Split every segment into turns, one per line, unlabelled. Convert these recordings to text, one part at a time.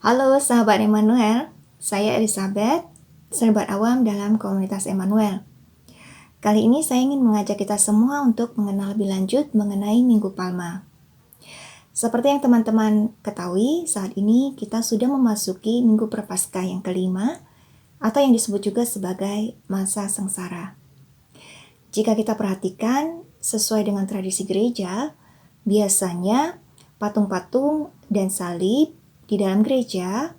Halo sahabat Emmanuel, saya Elizabeth, sahabat awam dalam komunitas Emmanuel. Kali ini saya ingin mengajak kita semua untuk mengenal lebih lanjut mengenai Minggu Palma. Seperti yang teman-teman ketahui, saat ini kita sudah memasuki Minggu Prapaskah yang kelima, atau yang disebut juga sebagai masa sengsara. Jika kita perhatikan, sesuai dengan tradisi gereja, biasanya patung-patung dan salib di dalam gereja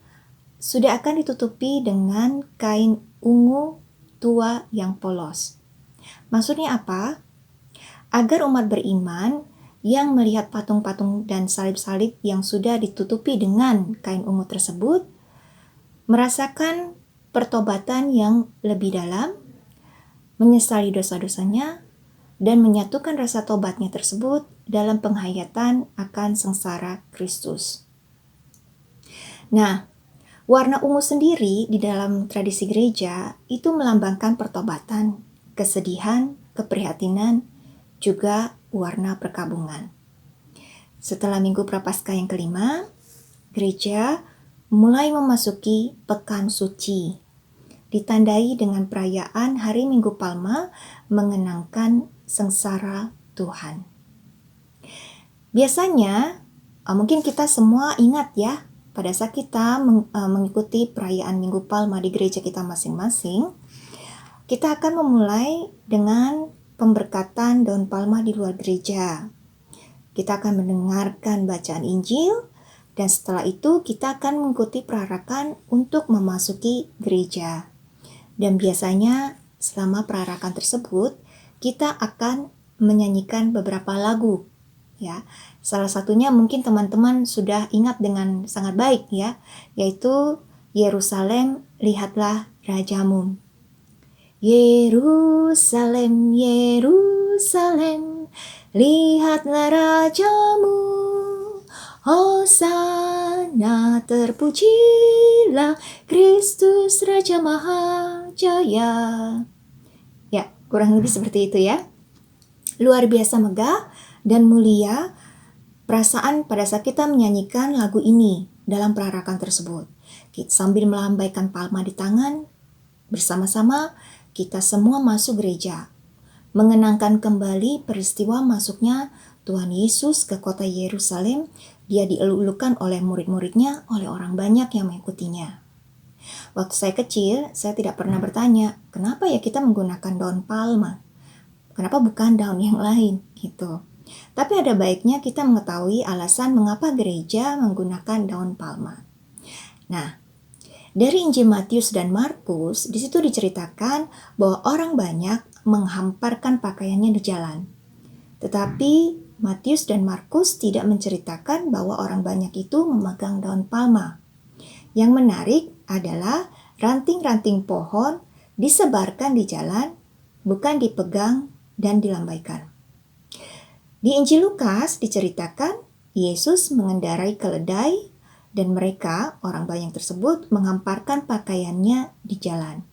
sudah akan ditutupi dengan kain ungu tua yang polos. Maksudnya apa? Agar umat beriman yang melihat patung-patung dan salib-salib yang sudah ditutupi dengan kain ungu tersebut merasakan pertobatan yang lebih dalam, menyesali dosa-dosanya, dan menyatukan rasa tobatnya tersebut dalam penghayatan akan sengsara Kristus. Nah, warna ungu sendiri di dalam tradisi gereja itu melambangkan pertobatan, kesedihan, keprihatinan, juga warna perkabungan. Setelah Minggu Prapaskah yang kelima, gereja mulai memasuki Pekan Suci, ditandai dengan perayaan Hari Minggu Palma mengenangkan sengsara Tuhan. Biasanya, mungkin kita semua ingat ya, pada saat kita mengikuti perayaan Minggu Palma di gereja kita masing-masing, kita akan memulai dengan pemberkatan daun palma di luar gereja. Kita akan mendengarkan bacaan Injil, dan setelah itu kita akan mengikuti perarakan untuk memasuki gereja. Dan biasanya selama perarakan tersebut, kita akan menyanyikan beberapa lagu. Ya, salah satunya mungkin teman-teman sudah ingat dengan sangat baik ya, yaitu Yerusalem, lihatlah Rajamu. Yerusalem, Yerusalem, lihatlah Rajamu. Hosana, terpujilah Kristus Raja Mahajaya. Ya, kurang lebih seperti itu ya. Luar biasa megah dan mulia perasaan pada saat kita menyanyikan lagu ini dalam perarakan tersebut. Sambil melambaikan palma di tangan, bersama-sama kita semua masuk gereja, mengenangkan kembali peristiwa masuknya Tuhan Yesus ke kota Yerusalem. Dia dielulukan oleh murid-muridnya, oleh orang banyak yang mengikutinya. Waktu saya kecil, saya tidak pernah bertanya, kenapa ya kita menggunakan daun palma? Kenapa bukan daun yang lain? Gitu. Tapi ada baiknya kita mengetahui alasan mengapa gereja menggunakan daun palma. Nah, dari Injil Matius dan Markus, di situ diceritakan bahwa orang banyak menghamparkan pakaiannya di jalan. Tetapi Matius dan Markus tidak menceritakan bahwa orang banyak itu memegang daun palma. Yang menarik adalah ranting-ranting pohon disebarkan di jalan, bukan dipegang dan dilambaikan. Di Injil Lukas diceritakan Yesus mengendarai keledai dan mereka, orang banyak tersebut, menghamparkan pakaiannya di jalan.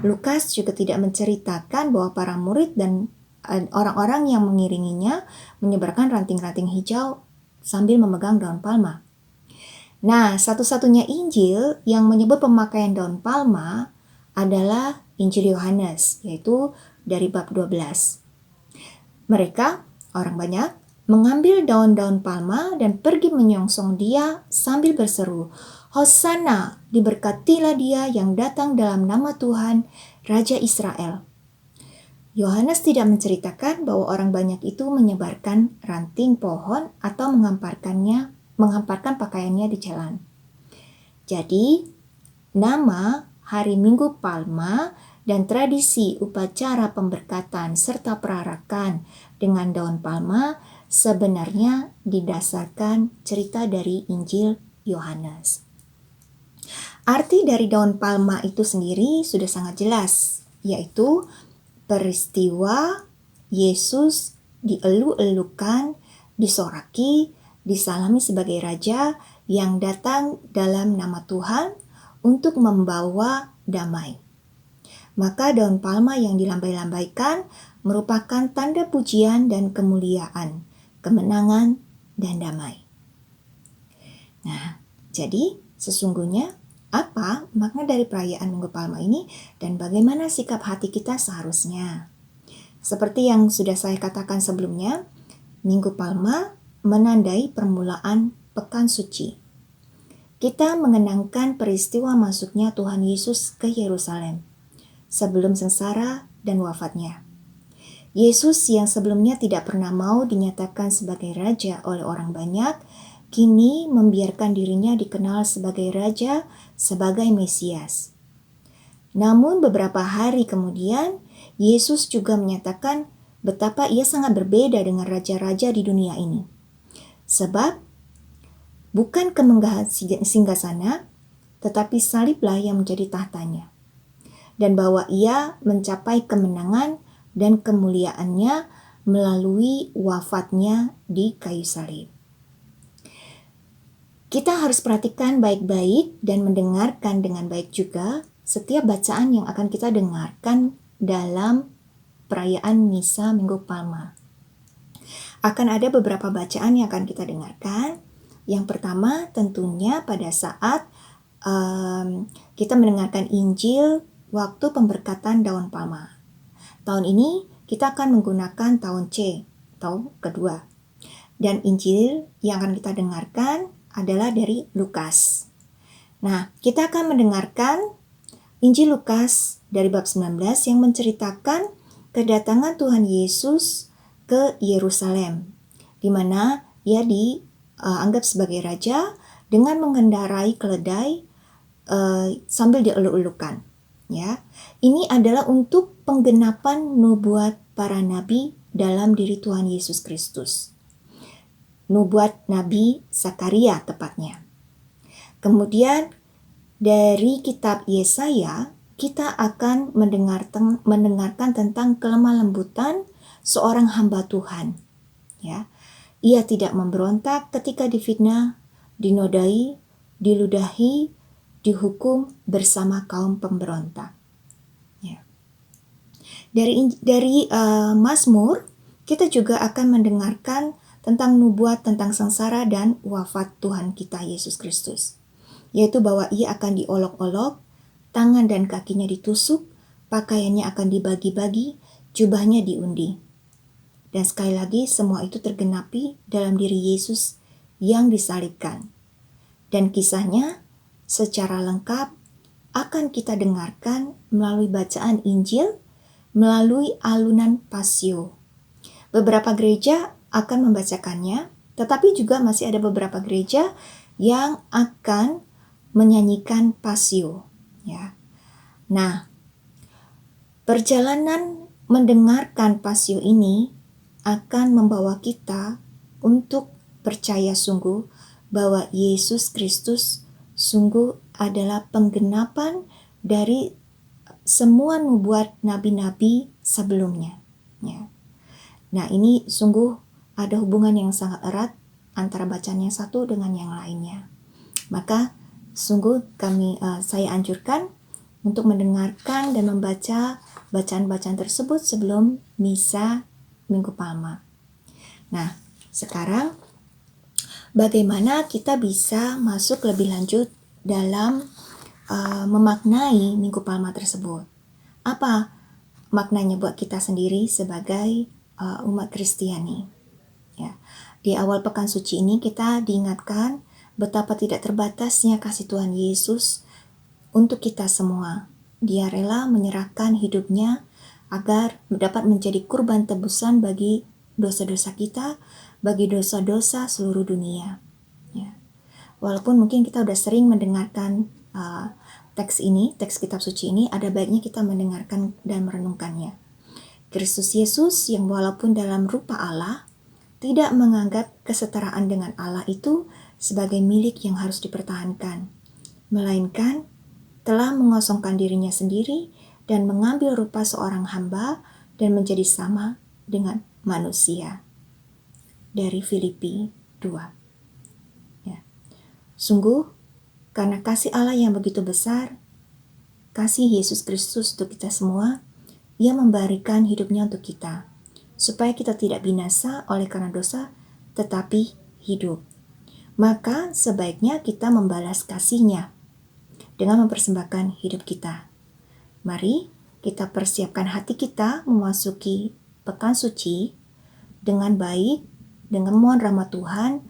Lukas juga tidak menceritakan bahwa para murid dan orang-orang yang mengiringinya menyebarkan ranting-ranting hijau sambil memegang daun palma. Nah, satu-satunya Injil yang menyebut pemakaian daun palma adalah Injil Yohanes, yaitu dari bab 12. Mereka, orang banyak, mengambil daun-daun palma dan pergi menyongsong dia sambil berseru, Hosana, diberkatilah dia yang datang dalam nama Tuhan, Raja Israel. Yohanes tidak menceritakan bahwa orang banyak itu menyebarkan ranting pohon atau menghamparkan pakaiannya di jalan. Jadi, nama Hari Minggu Palma dan tradisi upacara pemberkatan serta perarakan dengan daun palma sebenarnya didasarkan cerita dari Injil Yohanes. Arti dari daun palma itu sendiri sudah sangat jelas, yaitu peristiwa Yesus dielu-elukan, disoraki, disalami sebagai Raja yang datang dalam nama Tuhan untuk membawa damai. Maka daun palma yang dilambai-lambaikan merupakan tanda pujian dan kemuliaan, kemenangan dan damai. Nah, jadi Sesungguhnya, apa makna dari perayaan Minggu Palma ini dan bagaimana sikap hati kita seharusnya? Seperti yang sudah saya katakan sebelumnya, Minggu Palma menandai permulaan Pekan Suci. Kita mengenangkan peristiwa masuknya Tuhan Yesus ke Yerusalem sebelum sengsara dan wafatnya. Yesus yang sebelumnya tidak pernah mau dinyatakan sebagai raja oleh orang banyak, kini membiarkan dirinya dikenal sebagai raja, sebagai Mesias. Namun beberapa hari kemudian, Yesus juga menyatakan betapa ia sangat berbeda dengan raja-raja di dunia ini. Sebab bukan kemenggahan singgasana, tetapi saliblah yang menjadi tahtanya. Dan bahwa ia mencapai kemenangan dan kemuliaannya melalui wafatnya di kayu salib. Kita harus perhatikan baik-baik dan mendengarkan dengan baik juga setiap bacaan yang akan kita dengarkan dalam perayaan Misa Minggu Palma. Akan ada beberapa bacaan yang akan kita dengarkan. Yang pertama tentunya pada saat kita mendengarkan Injil waktu pemberkatan daun palma. Tahun ini kita akan menggunakan tahun C, tahun kedua. Dan Injil yang akan kita dengarkan adalah dari Lukas. Nah, kita akan mendengarkan Injil Lukas dari bab 19 yang menceritakan kedatangan Tuhan Yesus ke Yerusalem, di mana ia dianggap sebagai raja dengan mengendarai keledai sambil dieluk-elukan. Ya, ini adalah untuk penggenapan nubuat para nabi dalam diri Tuhan Yesus Kristus. Nubuat Nabi Zakaria tepatnya. Kemudian dari kitab Yesaya kita akan mendengarkan tentang kelemah lembutan seorang hamba Tuhan. Ya, ia tidak memberontak ketika difitnah, dinodai, diludahi, dihukum bersama kaum pemberontak. Ya. Dari Mazmur kita juga akan mendengarkan tentang nubuat tentang sengsara dan wafat Tuhan kita Yesus Kristus, yaitu bahwa ia akan diolok-olok, tangan dan kakinya ditusuk, pakaiannya akan dibagi-bagi, jubahnya diundi. Dan sekali lagi semua itu tergenapi dalam diri Yesus yang disalibkan. Dan kisahnya secara lengkap akan kita dengarkan melalui bacaan Injil, melalui alunan Pasio. Beberapa gereja akan membacakannya, tetapi juga masih ada beberapa gereja yang akan menyanyikan Pasio. Ya. Nah, perjalanan mendengarkan Pasio ini akan membawa kita untuk percaya sungguh bahwa Yesus Kristus sungguh adalah penggenapan dari semua nubuat nabi-nabi sebelumnya. Ya. Nah, ini sungguh ada hubungan yang sangat erat antara bacaan yang satu dengan yang lainnya. Maka sungguh saya anjurkan untuk mendengarkan dan membaca bacaan-bacaan tersebut sebelum Misa Minggu Palma. Nah, sekarang bagaimana kita bisa masuk lebih lanjut dalam memaknai Minggu Palma tersebut? Apa maknanya buat kita sendiri sebagai umat Kristiani? Ya. Di awal Pekan Suci ini kita diingatkan betapa tidak terbatasnya kasih Tuhan Yesus untuk kita semua. Dia rela menyerahkan hidupnya agar dapat menjadi kurban tebusan bagi dosa-dosa kita, bagi dosa-dosa seluruh dunia. Ya. Walaupun mungkin kita udah sering mendengarkan teks kitab suci ini, ada baiknya kita mendengarkan dan merenungkannya. Kristus Yesus yang walaupun dalam rupa Allah, tidak menganggap kesetaraan dengan Allah itu sebagai milik yang harus dipertahankan, melainkan telah mengosongkan dirinya sendiri dan mengambil rupa seorang hamba dan menjadi sama dengan manusia. Dari Filipi 2. Ya. Sungguh, karena kasih Allah yang begitu besar, kasih Yesus Kristus untuk kita semua, Ia memberikan hidupnya untuk kita, supaya kita tidak binasa oleh karena dosa, tetapi hidup. maka sebaiknya kita membalas kasih-Nya dengan mempersembahkan hidup kita. Mari kita persiapkan hati kita memasuki pekan suci dengan baik, dengan mohon rahmat Tuhan,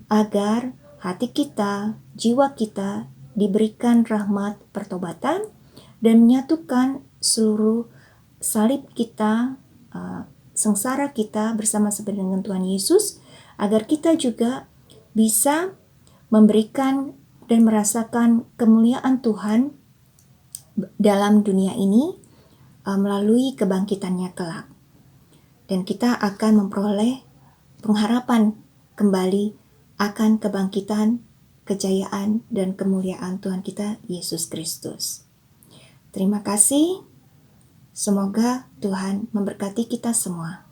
agar hati kita, jiwa kita diberikan rahmat pertobatan dan menyatukan seluruh salib kita, sengsara kita bersama-sama dengan Tuhan Yesus, agar kita juga bisa memberikan dan merasakan kemuliaan Tuhan dalam dunia ini melalui kebangkitannya kelak. Dan kita akan memperoleh pengharapan kembali akan kebangkitan, kejayaan, dan kemuliaan Tuhan kita Yesus Kristus. Terima kasih. Semoga Tuhan memberkati kita semua.